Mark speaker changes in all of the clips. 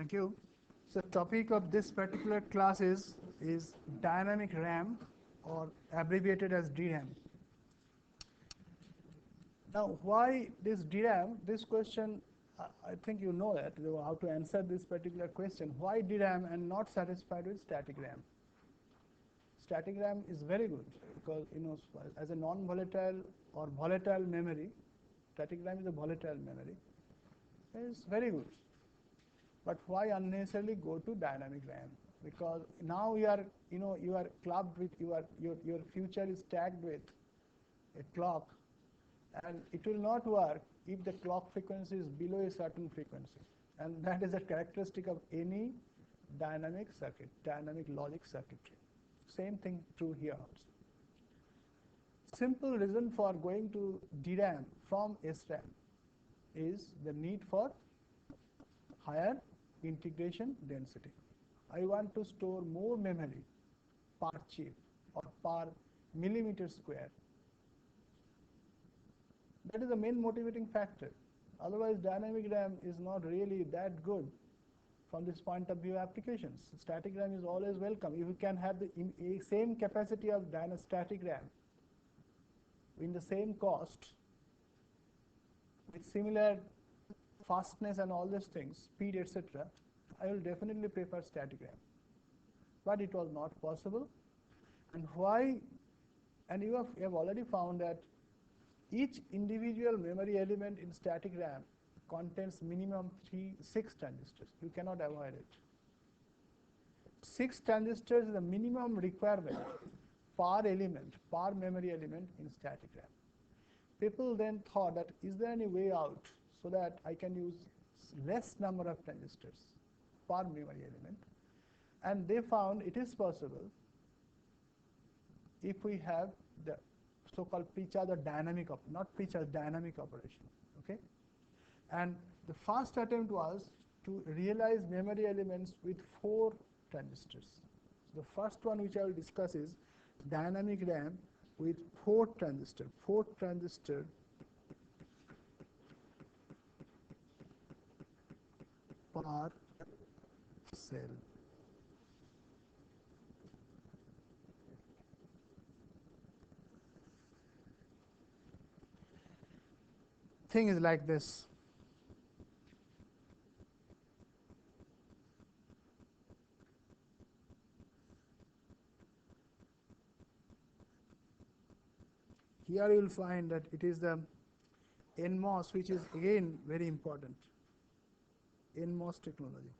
Speaker 1: Thank you. So topic of this particular class is dynamic RAM, or abbreviated as DRAM. Now, why this DRAM? This question, I think you know that, how to answer this particular question. Why DRAM and not satisfied with static RAM? Static RAM is very good because, as a non-volatile or volatile memory, static RAM is a volatile memory. It's very good. But why unnecessarily go to dynamic RAM? Because now you are clubbed with your future is tagged with a clock, and it will not work if the clock frequency is below a certain frequency, and that is a characteristic of any dynamic circuit, dynamic logic circuitry. Same thing true here also. Simple reason for going to DRAM from SRAM is the need for higher integration density. I want to store more memory per chip or per millimeter square. That is the main motivating factor. Otherwise, dynamic RAM is not really that good from this point of view applications. Static RAM is always welcome. If you can have the same capacity of static RAM in the same cost with similar fastness and all these things, speed, etc., I will definitely prefer static RAM. But it was not possible. And why? And you have already found that each individual memory element in static RAM contains minimum 6 transistors. You cannot avoid it. 6 transistors is the minimum requirement per element, per memory element in static RAM. People then thought that, is there any way out so that I can use less number of transistors per memory element? And they found it is possible if we have the so-called Precharged or dynamic, not Precharged, dynamic operation. Okay, and the first attempt was to realize memory elements with 4 transistors. So the first one which I will discuss is dynamic RAM with 4 transistors. 4 transistor per cell. Thing is like this. Here you will find that it is the nMOS, which is again very important. nMOS technology.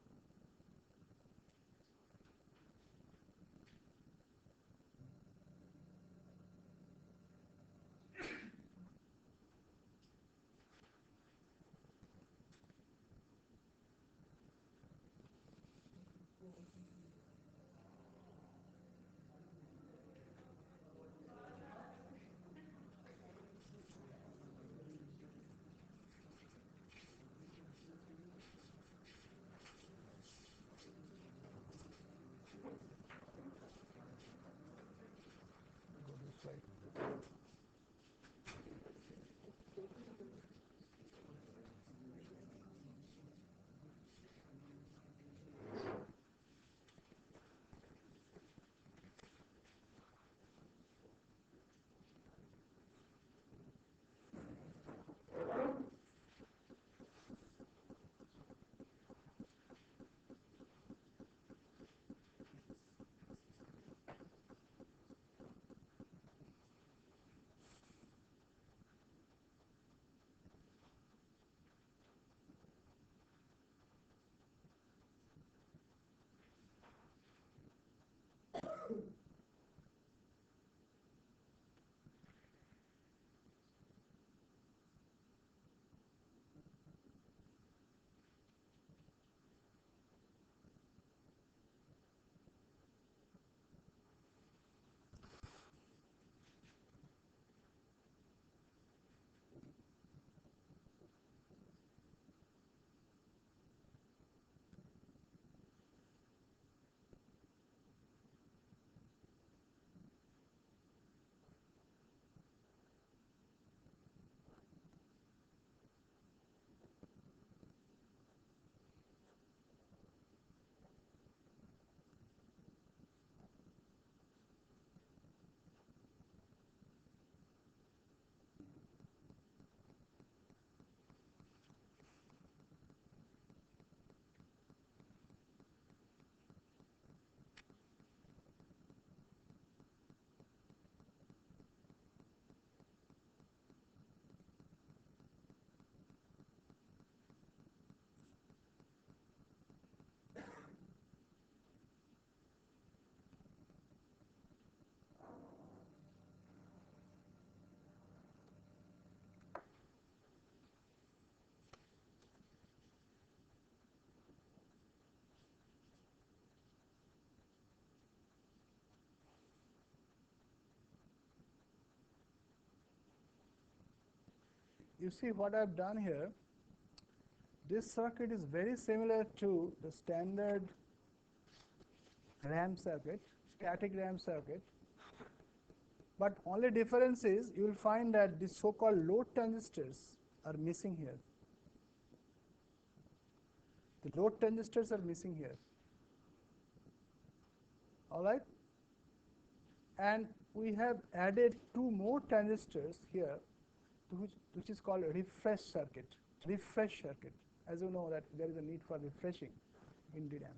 Speaker 1: you see what I've done here. This circuit is very similar to the standard RAM circuit, static RAM circuit, but only difference is you will find that the so-called load transistors are missing here. The load transistors are missing here. All right? And we have added two more transistors here, which is called a refresh circuit. Refresh circuit. As you know that there is a need for refreshing in DRAM.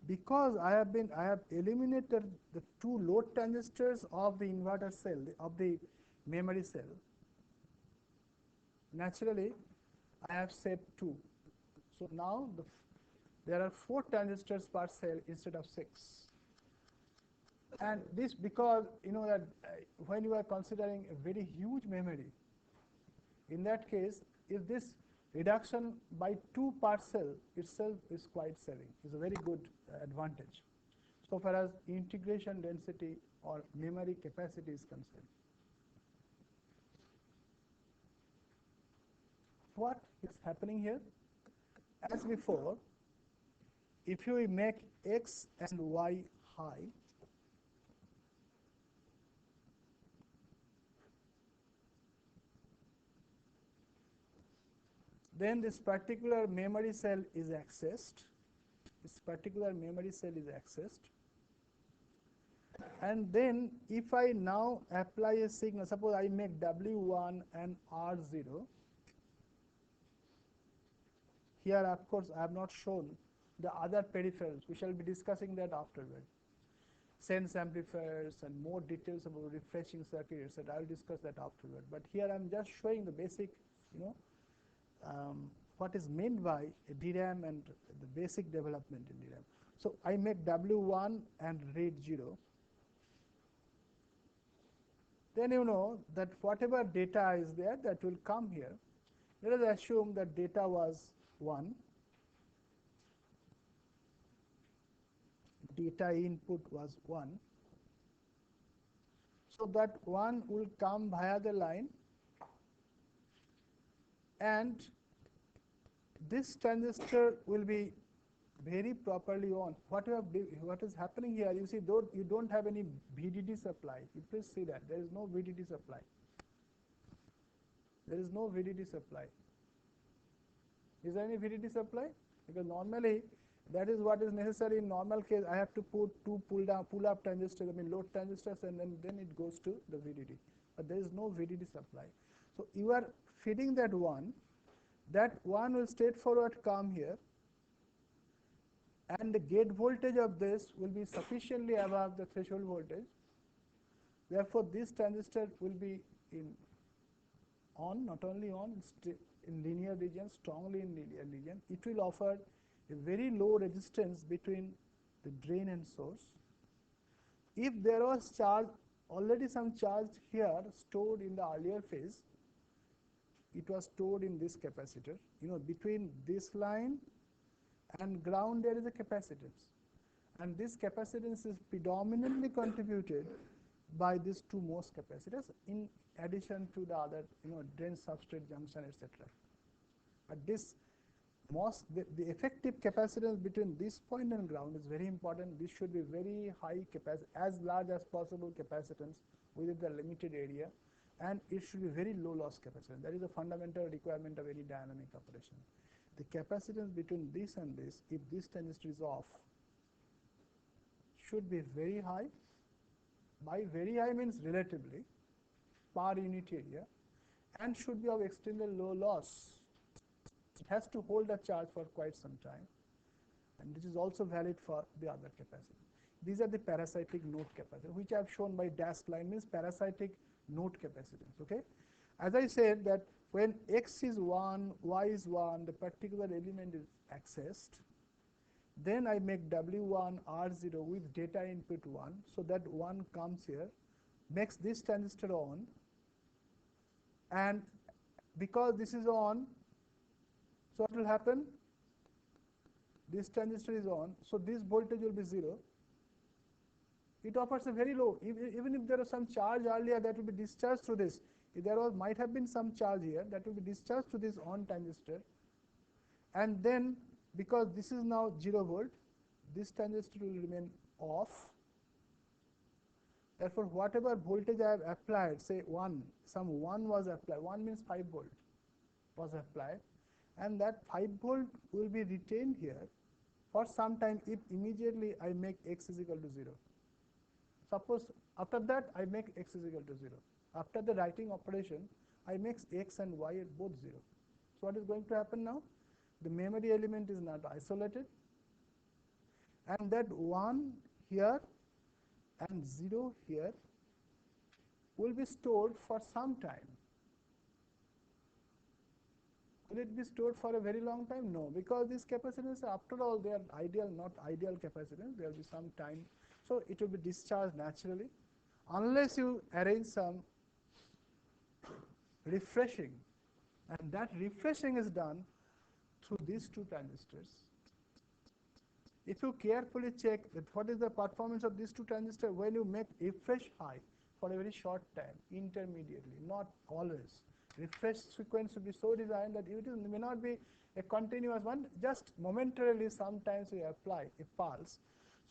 Speaker 1: Because I have eliminated the two load transistors of the inverter cell, of the memory cell. Naturally, I have saved two. So now there are 4 transistors per cell instead of 6. And this because you know that when you are considering a very huge memory, in that case, if this reduction by 2 per cell itself is quite saving, is a very good advantage so far as integration density or memory capacity is concerned. What is happening here? As before, if you make X and Y high, then this particular memory cell is accessed. This particular memory cell is accessed. And then if I now apply a signal, suppose I make W1 and R0. Here, of course, I have not shown the other peripherals. We shall be discussing that afterward. Sense amplifiers and more details about refreshing circuit, etc. I will discuss that afterward. But here I am just showing the basic, what is meant by a DRAM and the basic development in DRAM. So I make W1 and read 0. Then you know that whatever data is there, that will come here. Let us assume that data was 1. Data input was 1. So that 1 will come via the line, and this transistor will be very properly on. What is happening here, you see, though you don't have any VDD supply, you please see that there is no VDD supply. There is no VDD supply. Is there any VDD supply? Because normally that is what is necessary in normal case. I have to put 2 pull-up transistors, load transistors, and then it goes to the VDD. But there is no VDD supply. So you are feeding that one. That one will straightforward come here, and the gate voltage of this will be sufficiently above the threshold voltage. Therefore, this transistor will be on, not only on, in linear region, strongly in linear region. It will offer a very low resistance between the drain and source. If there was charge, already some charge here stored in the earlier phase, it was stored in this capacitor. Between this line and ground there is a capacitance, and this capacitance is predominantly contributed by these 2 MOS capacitors in addition to the other drain substrate junction, etc. But this MOS, the effective capacitance between this point and ground is very important. This should be very high capacity, as large as possible capacitance within the limited area, and it should be very low loss capacitance. That is a fundamental requirement of any dynamic operation. The capacitance between this and this, if this transistor is off, should be very high. By very high means relatively, per unit area, and should be of extremely low loss. It has to hold a charge for quite some time, and this is also valid for the other capacitors. These are the parasitic node capacitors, which I have shown by dashed line, means parasitic node capacitance. Okay, as I said that when X is 1, Y is 1, the particular element is accessed. Then I make W1 R0 with data input 1, so that 1 comes here, makes this transistor on, and because this is on, so what will happen? This transistor is on, so this voltage will be 0. It offers a very low, even if there was some charge earlier that will be discharged through this. If there was might have been some charge here that will be discharged to this on transistor, and then because this is now 0 volt, this transistor will remain off. Therefore, whatever voltage I have applied, say 1, some 1 was applied, 1 means 5 volt was applied, and that 5 volt will be retained here for some time if immediately I make x is equal to 0. Suppose after that I make x is equal to 0. After the writing operation, I make x and y at both 0. So what is going to happen now? The memory element is not isolated, and that 1 here and 0 here will be stored for some time. Will it be stored for a very long time? No, because these capacitors, after all, they are ideal, not ideal capacitors. There will be some time. So it will be discharged naturally, unless you arrange some refreshing. And that refreshing is done through these two transistors. If you carefully check that what is the performance of these two transistors when you make refresh high for a very short time, intermediately, not always. Refresh sequence should be so designed that it may not be a continuous one, just momentarily sometimes we apply a pulse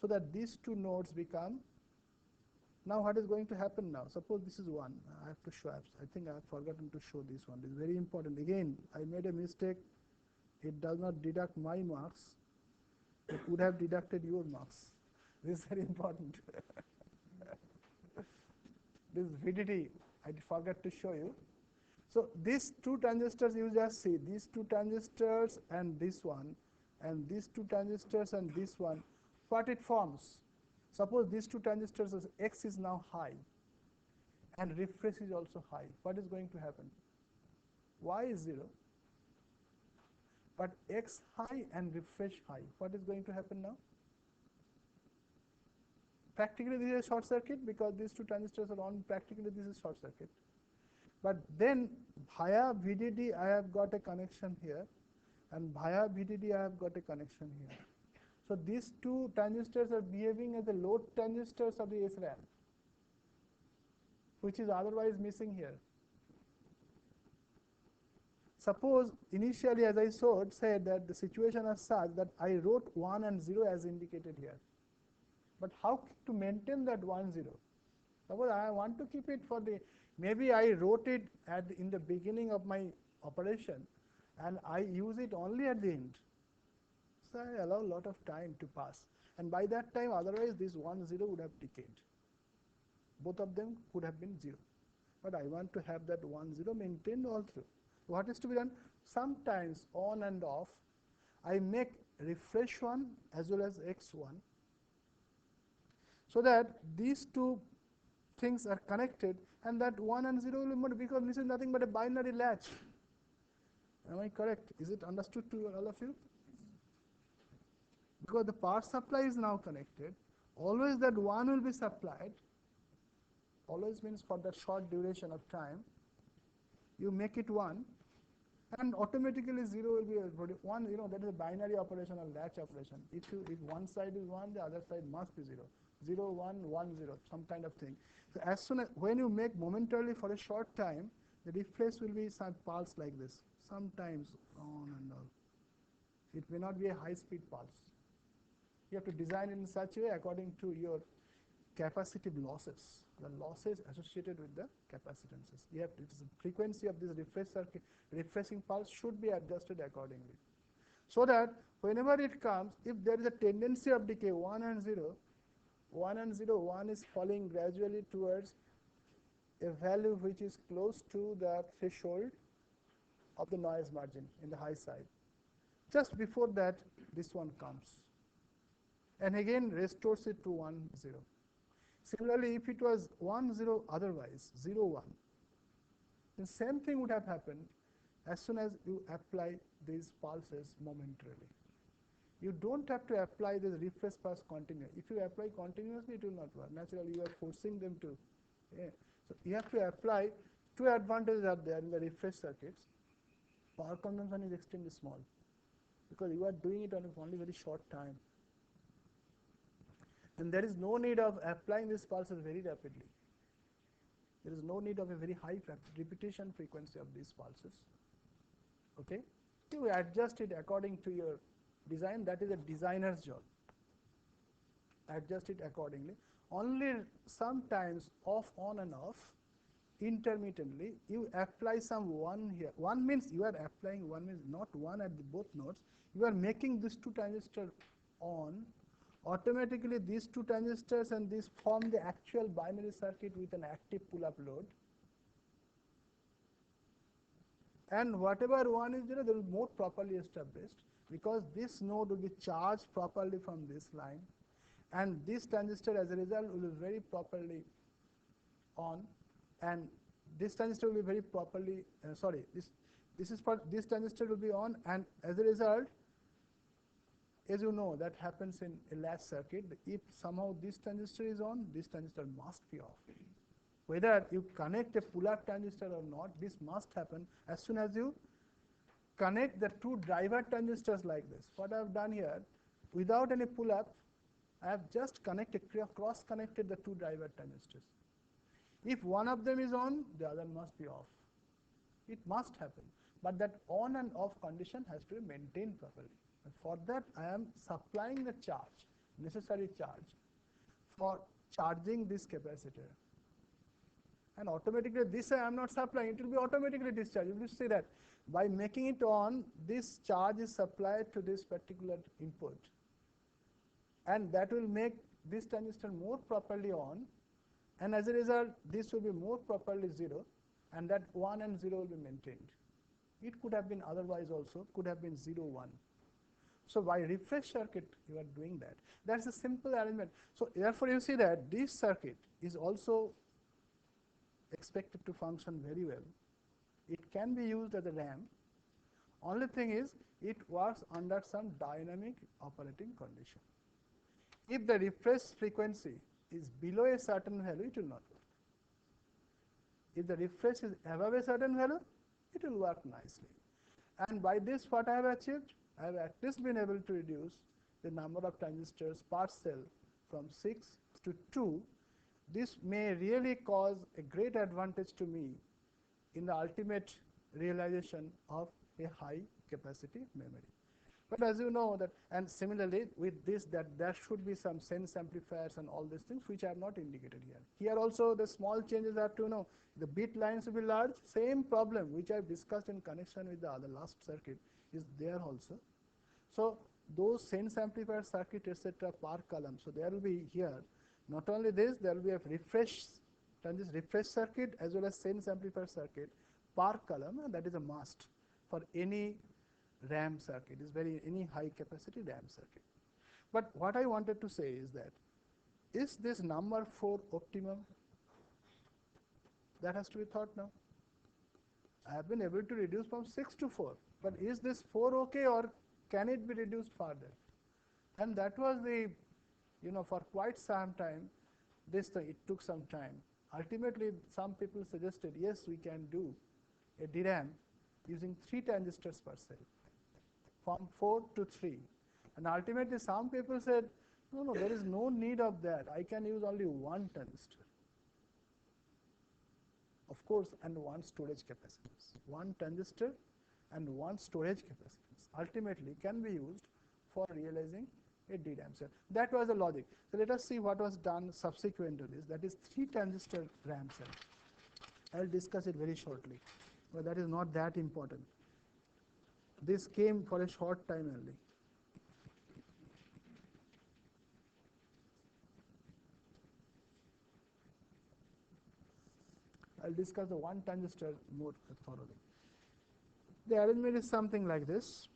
Speaker 1: so that these two nodes become. Now what is going to happen now? Suppose this is 1. I have to show, I think I have forgotten to show this one. This is very important. Again, I made a mistake. It does not deduct my marks. It would have deducted your marks. This is very important. This VDD, I forgot to show you. So these two transistors, you just see these two transistors and this one, and these two transistors and this one, what it forms. Suppose these two transistors, X is now high, and refresh is also high. What is going to happen? Y is 0, but X high and refresh high. What is going to happen now? Practically, this is a short circuit because these two transistors are on. Practically, this is short circuit. But then via VDD I have got a connection here, and via VDD I have got a connection here. So these two transistors are behaving as the load transistors of the SRAM, which is otherwise missing here. Suppose initially, as I said that the situation is such that I wrote 1 and 0 as indicated here. But how to maintain that 1, 0? Suppose I want to keep it for the, maybe I wrote it in the beginning of my operation and I use it only at the end. So I allow a lot of time to pass. And by that time, otherwise this 1, 0 would have decayed. Both of them could have been 0. But I want to have that 1, 0 maintained all through. What is to be done? Sometimes on and off, I make refresh 1 as well as x1, so that these two things are connected, and that 1 and 0 will be more, because this is nothing but a binary latch. Am I correct? Is it understood to all of you? Because the power supply is now connected, always that 1 will be supplied, always means for that short duration of time, you make it 1, and automatically 0 will be 1, that is a binary operation or latch operation. If one side is 1, the other side must be 0. 0, 1, 1, 0, some kind of thing. So as soon as, when you make momentarily for a short time, the refresh will be some pulse like this, sometimes on and on. It may not be a high-speed pulse. You have to design it in such a way according to your capacitive losses, the losses associated with the capacitances. You have to, the frequency of this refreshing pulse should be adjusted accordingly. So that whenever it comes, if there is a tendency of decay, 1 and 0, 1 and 0, 1 is falling gradually towards a value which is close to the threshold of the noise margin in the high side. Just before that, this one comes, and again restores it to 1, 0. Similarly, if it was 1, 0 otherwise, 0, 1, the same thing would have happened as soon as you apply these pulses momentarily. You don't have to apply this refresh pulse continuously. If you apply continuously, it will not work. Naturally, you are forcing them to. Yeah. So you have to apply. Two advantages are there in the refresh circuits. Power consumption is extremely small because you are doing it on only very short time. And there is no need of applying these pulses very rapidly. There is no need of a very high repetition frequency of these pulses. Okay? You adjust it according to your design. That is a designer's job. Adjust it accordingly. Only sometimes off, on and off, intermittently, you apply some one here. One means you are applying, one means not one at the both nodes. You are making these two transistors on. Automatically, these two transistors and this form the actual binary circuit with an active pull-up load. And whatever one is there, they will more properly established because this node will be charged properly from this line, and this transistor as a result will be very properly on, and this transistor will be very properly this transistor will be on, and as a result, as you know, that happens in a latch circuit. If somehow this transistor is on, this transistor must be off. Whether you connect a pull-up transistor or not, this must happen as soon as you connect the two driver transistors like this. What I have done here, without any pull-up, I have just cross-connected the two driver transistors. If one of them is on, the other must be off. It must happen. But that on and off condition has to be maintained properly. And for that, I am supplying the charge, necessary charge, for charging this capacitor. And automatically, this I am not supplying, it will be automatically discharged. You will see that by making it on, this charge is supplied to this particular input. And that will make this transistor more properly on, and as a result, this will be more properly 0, and that 1 and 0 will be maintained. It could have been otherwise also, could have been 0, 1. So by refresh circuit, you are doing that. That's a simple arrangement. So therefore, you see that this circuit is also expected to function very well. It can be used as a RAM. Only thing is, it works under some dynamic operating condition. If the refresh frequency is below a certain value, it will not work. If the refresh is above a certain value, it will work nicely. And by this, what I have achieved? I have at least been able to reduce the number of transistors per cell from 6 to 2. This may really cause a great advantage to me in the ultimate realization of a high capacity memory. But as you know that, and similarly with this, that there should be some sense amplifiers and all these things which are not indicated here. Here also the small changes are to know the bit lines will be large. Same problem which I have discussed in connection with the other last circuit is there also. So those sense amplifier circuit etc. per column. So there will be here not only this, there will be a refresh circuit as well as sense amplifier circuit per column, and that is a must for any RAM circuit, any high capacity RAM circuit. But what I wanted to say is that, is this number 4 optimum? That has to be thought now. I have been able to reduce from 6 to 4, but is this 4 okay, or can it be reduced further? And that was the, for quite some time, it took some time. Ultimately, some people suggested, yes, we can do a DRAM using 3 transistors per cell, from 4 to 3. And ultimately, some people said, no, there is no need of that. I can use only 1 transistor. Of course, and 1 storage capacitance. 1 transistor and 1 storage capacitance ultimately can be used for realizing a DRAM cell. That was the logic. So let us see what was done subsequent to this. That is 3 transistor RAM cell. I will discuss it very shortly, but that is not that important. This came for a short time only. I will discuss the 1 transistor more thoroughly. The arrangement is something like this.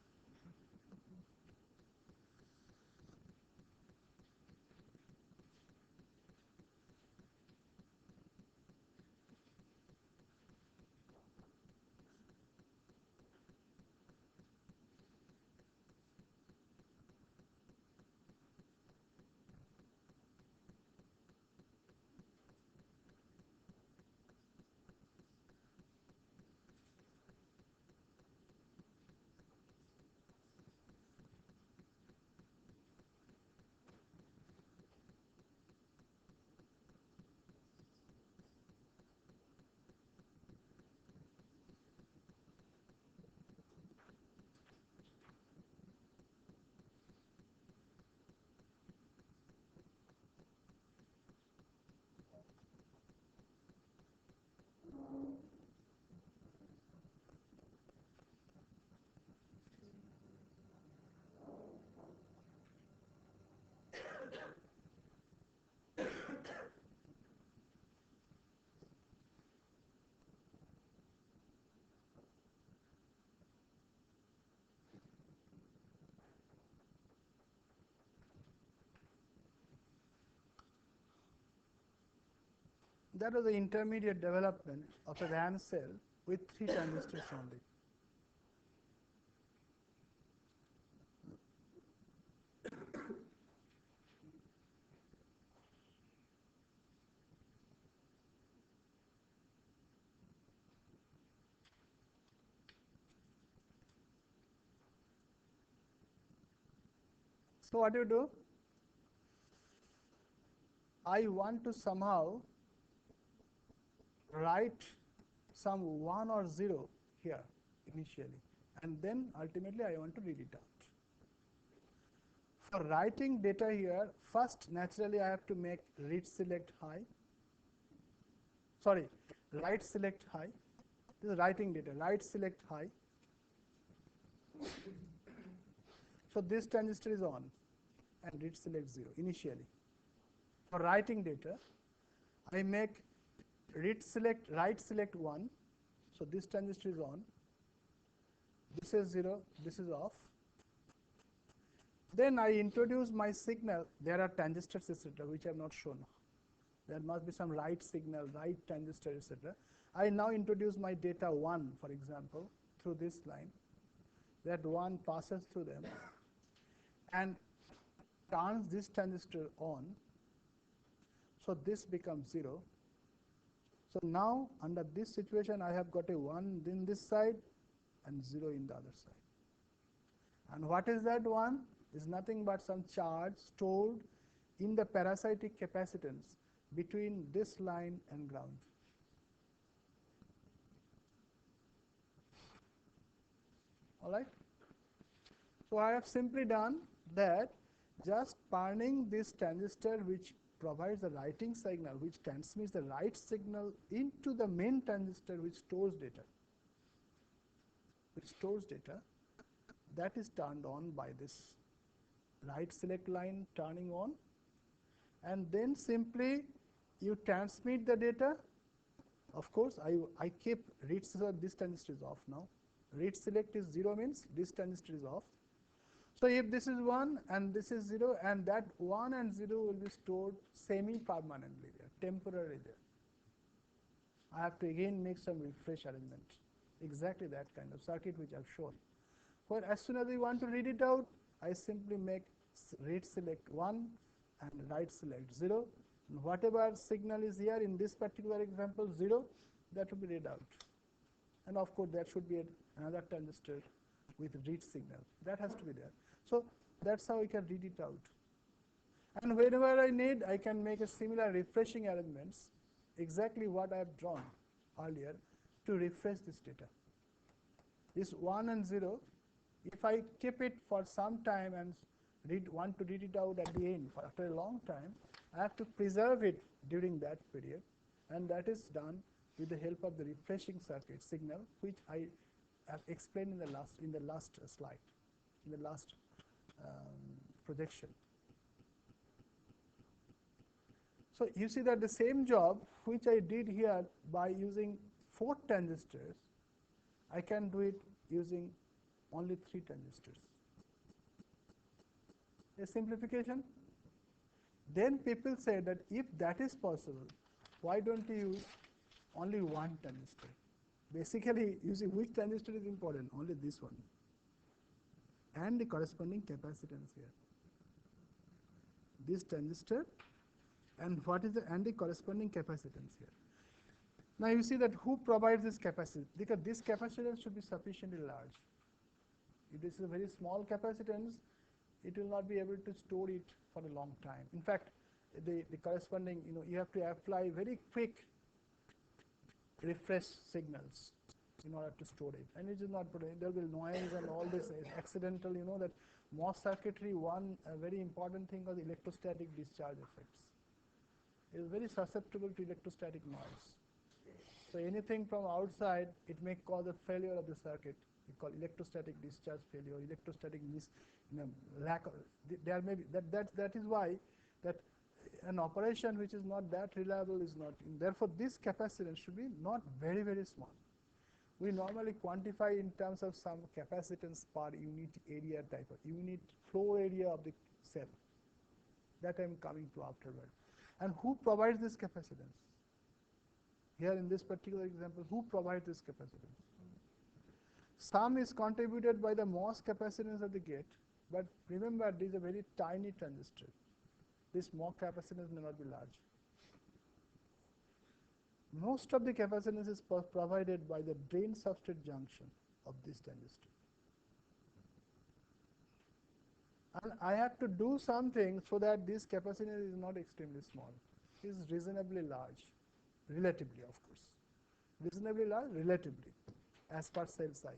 Speaker 1: that was the intermediate development of a RAN cell with 3 transistors only. So what do you do? I want to somehow write some 1 or 0 here initially, and then ultimately I want to read it out. For writing data here, first naturally I have to make read select high. Sorry, write select high. This is writing data, write select high. So this transistor is on and read select 0 initially. For writing data, I make write select 1. So this transistor is on. This is 0, this is off. Then I introduce my signal. There are transistors, etc., which I have not shown. There must be some write signal, write transistor, etc. I now introduce my data 1, for example, through this line. That 1 passes through them and turns this transistor on. So this becomes 0. So now under this situation, I have got a 1 in this side and 0 in the other side. And what is that 1? Is nothing but some charge stored in the parasitic capacitance between this line and ground. All right? So I have simply done that, just turning this transistor which provides the writing signal, which transmits the write signal into the main transistor which stores data. That is turned on by this write select line turning on, and then simply you transmit the data. Of course, I keep read select, this transistor is off now. Read select is 0 means this transistor is off. So if this is 1 and this is 0, and that 1 and 0 will be stored semi-permanently there, temporarily there. I have to again make some refresh arrangement. Exactly that kind of circuit which I have shown. Where as soon as I want to read it out, I simply make read select 1 and write select 0. And whatever signal is here in this particular example 0, that will be read out. And of course, there should be another transistor with read signal. That has to be there. So that's how I can read it out. And whenever I need, I can make a similar refreshing arrangements, exactly what I have drawn earlier, to refresh this data. This 1 and 0, if I keep it for some time and want to read it out at the end after a long time, I have to preserve it during that period, and that is done with the help of the refreshing circuit signal, which I have explained in the last slide, in the last projection. So you see that the same job which I did here by using 4 transistors, I can do it using only 3 transistors. A simplification. Then people say that if that is possible, why don't you use only 1 transistor? Basically, you see which transistor is important? Only this one. And the corresponding capacitance here. This transistor, and what is the corresponding capacitance here. Now you see that who provides this capacitance? Because this capacitance should be sufficiently large. If this is a very small capacitance, it will not be able to store it for a long time. In fact, the corresponding, you have to apply very quick refresh signals in order to store it. And it is not, there will be noise and all this accidental, that MOS circuitry, one very important thing was electrostatic discharge effects. It is very susceptible to electrostatic noise. So anything from outside, it may cause a failure of the circuit. We call electrostatic discharge failure, electrostatic lack of, there may be, that is why that an operation which is not that reliable is not, therefore this capacitance should be not very, very small. We normally quantify in terms of some capacitance per unit area type of unit floor area of the cell. That I am coming to afterward. And who provides this capacitance? Here in this particular example, who provides this capacitance? Some is contributed by the MOS capacitance of the gate, but remember this is a very tiny transistor. This MOS capacitance may not be large. Most of the capacitance is provided by the drain substrate junction of this transistor. And I have to do something so that this capacitance is not extremely small. It is reasonably large, relatively of course. Reasonably large, relatively, as per cell size.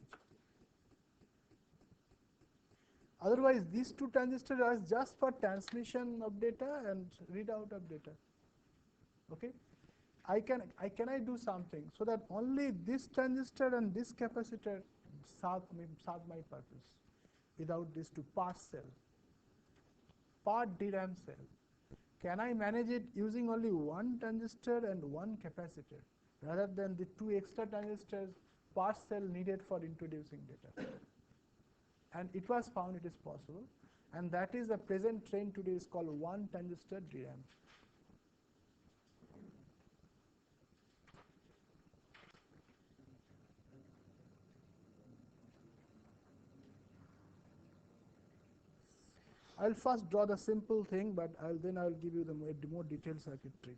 Speaker 1: Otherwise, these two transistors are just for transmission of data and readout of data. Okay, can I do something so that only this transistor and this capacitor serve my purpose without these two per cell, per DRAM cell? Can I manage it using only one transistor and one capacitor rather than the two extra transistors per cell needed for introducing data? And it was found it is possible, and that is the present trend today is called one transistor DRAM. I'll first draw the simple thing, but then I'll give you the more detailed circuitry.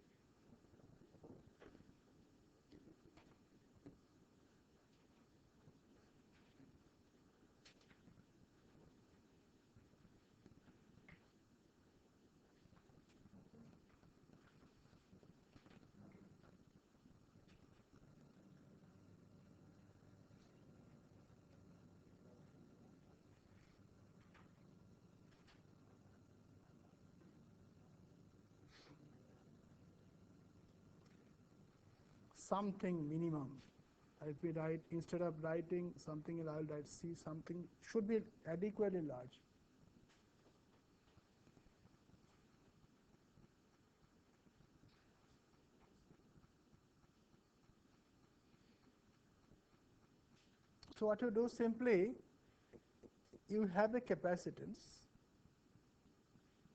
Speaker 1: Something minimum. If we write, instead of writing something, I'll write C, something should be adequately large. So what you do simply, you have a capacitance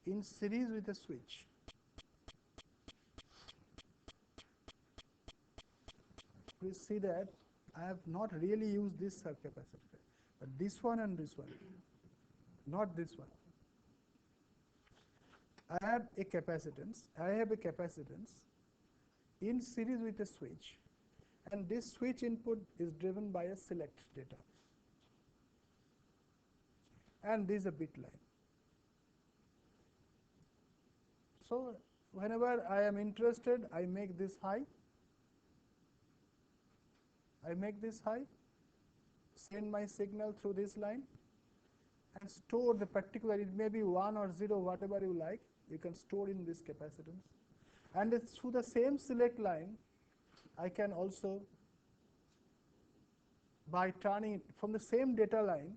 Speaker 1: in series with a switch. Please see that I have not really used this capacitor, but this one and this one, not this one. I have a capacitance in series with a switch, and this switch input is driven by a select data, and this is a bit line. So whenever I am interested, I make this high, send my signal through this line, and store the particular, it may be 1 or 0, whatever you like, you can store in this capacitance. And it's through the same select line, I can also, by turning it from the same data line,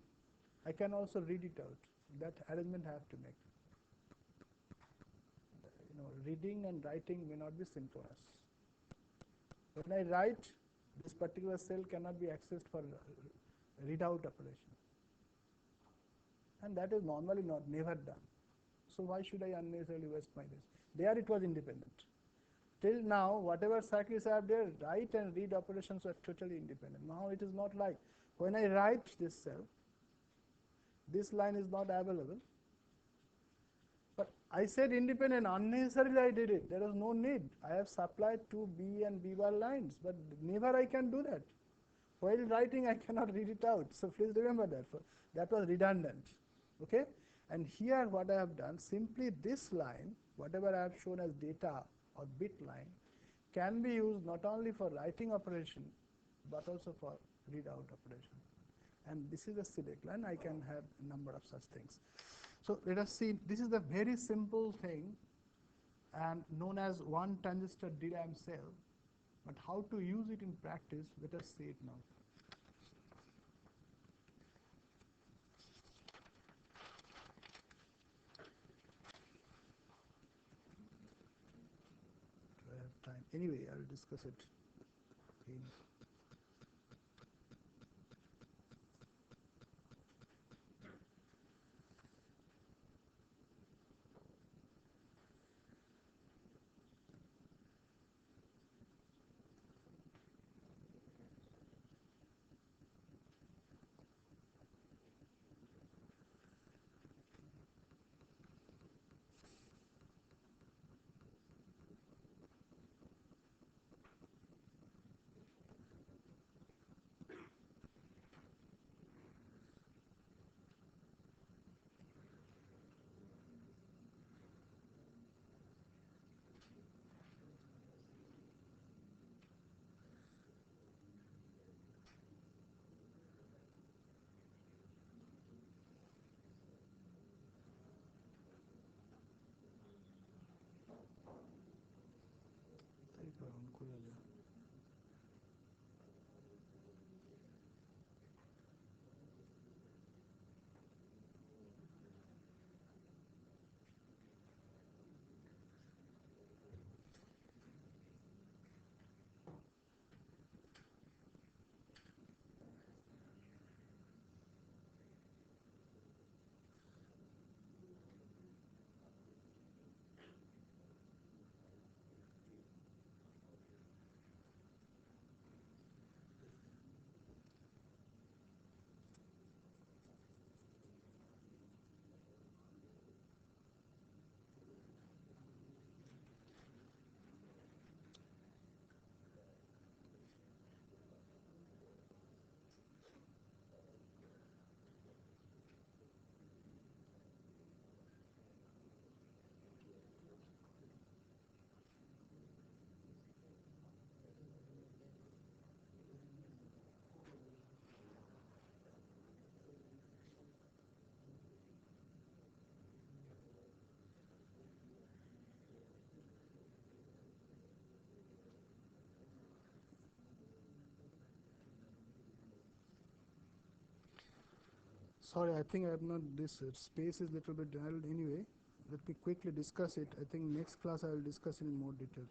Speaker 1: I can also read it out. That arrangement I have to make. Reading and writing may not be synchronous. When I write, this particular cell cannot be accessed for readout operation, and that is normally never done. So why should I unnecessarily waste my days? There it was independent. Till now, whatever circuits are there, write and read operations were totally independent. Now it is not like, when I write this cell, this line is not available. But I said independent, unnecessarily I did it. There was no need. I have supplied two B and B bar lines, but never I can do that. While writing, I cannot read it out. So please remember that. That was redundant. Okay? And here what I have done, simply this line, whatever I have shown as data or bit line, can be used not only for writing operation, but also for readout operation. And this is a select line. I can have a number of such things. So let us see, this is a very simple thing and known as one transistor DRAM cell, but how to use it in practice, let us see it now. Do I have time? Anyway, I will discuss it again. Sorry, I think I have not, this space is little bit narrowed anyway. Let me quickly discuss it. I think next class I will discuss in more detail.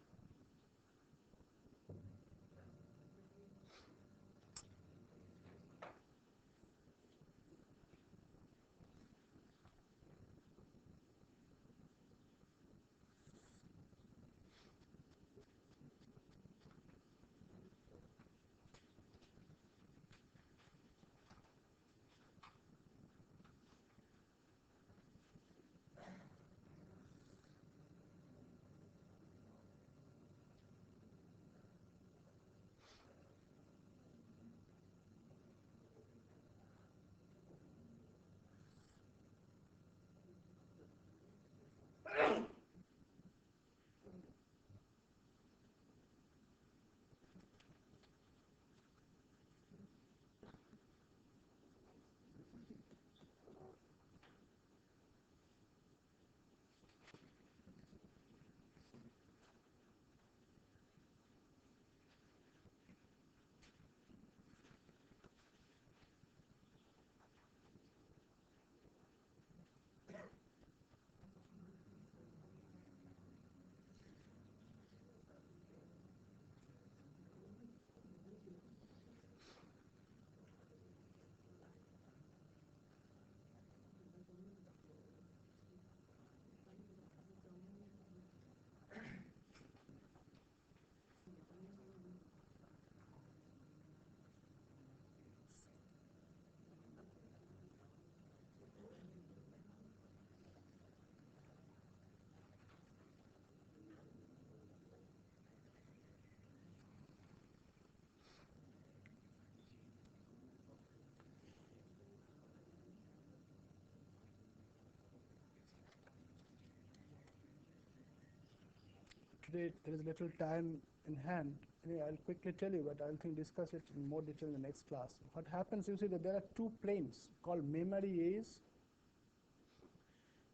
Speaker 1: Today there is little time in hand. Anyway, I'll quickly tell you, but I'll think discuss it in more detail in the next class. What happens, you see that there are two planes called memory A's,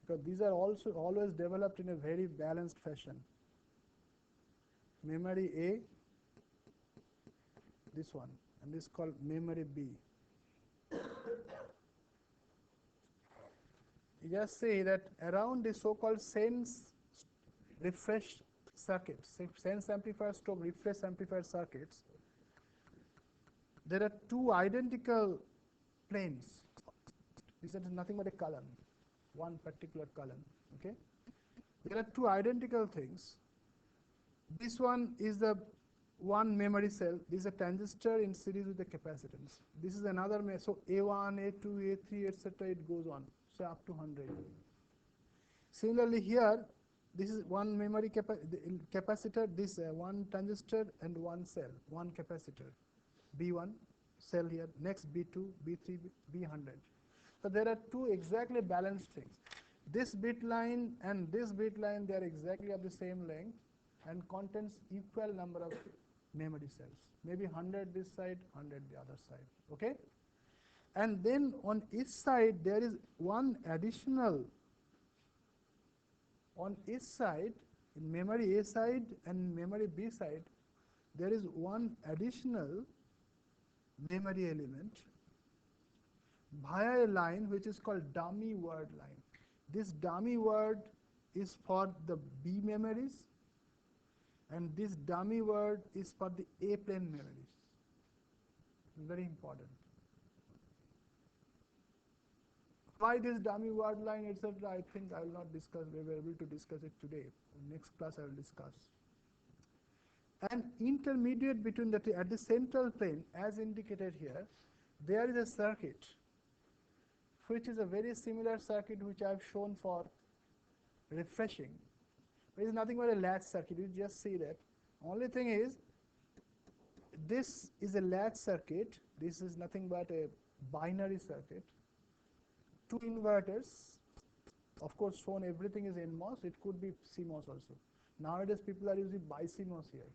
Speaker 1: because these are also always developed in a very balanced fashion. Memory A, this one, and this is called memory B. You just say that around the so-called sense refresh circuits, sense amplifier stroke refresh amplifier circuits, there are two identical planes. This is nothing but a column, one particular column. Okay, there are two identical things. This one is the one memory cell. This is a transistor in series with the capacitance. This is another, so A1, A2, A3, etc. It goes on, so up to 100. Similarly here, this is one memory capacitor, this one transistor and one cell, one capacitor, B1 cell here, next B2, B3, B100. So there are two exactly balanced things. This bit line and this bit line, they are exactly of the same length and contains equal number of memory cells. Maybe 100 this side, 100 the other side. Okay? And then on each side there is one additional. On each side, in memory A side and memory B side, there is one additional memory element via a line which is called dummy word line. This dummy word is for the B memories, and this dummy word is for the A plane memories. Very important. Why this dummy word line, etc., I think I will not discuss. We were able to discuss it today. In next class I will discuss. And intermediate between the two, at the central plane, as indicated here, there is a circuit, which is a very similar circuit which I have shown for refreshing. It is nothing but a latch circuit. You just see that. Only thing is, this is a latch circuit. This is nothing but a binary circuit. Two inverters, of course shown everything is nMOS, it could be CMOS also. Nowadays people are using BiCMOS here.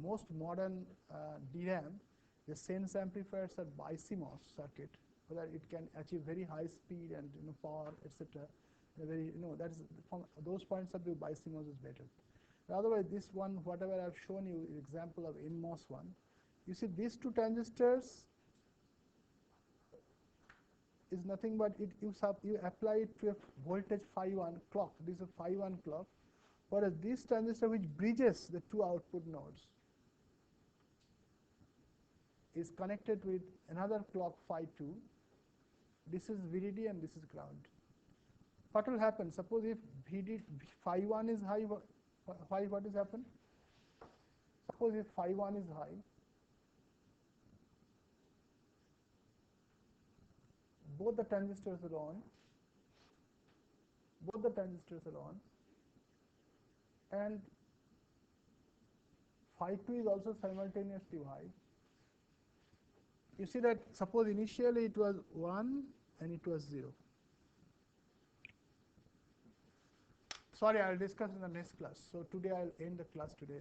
Speaker 1: Most modern DRAM, the sense amplifiers are BiCMOS circuit, so that it can achieve very high speed and power, etc. Very, that is from those points of view BiCMOS is better. Otherwise this one, whatever I have shown you, example of nMOS one, you see these two transistors is nothing but you apply it to a voltage phi 1 clock. This is a phi 1 clock. Whereas this transistor which bridges the two output nodes is connected with another clock phi 2. This is VDD and this is ground. What will happen? Suppose if phi 1 is high, what is happen? Suppose if phi 1 is high, both the transistors are on, and phi 2 is also simultaneously high. You see that suppose initially it was 1 and it was 0. Sorry, I will discuss in the next class. So today I will end the class today.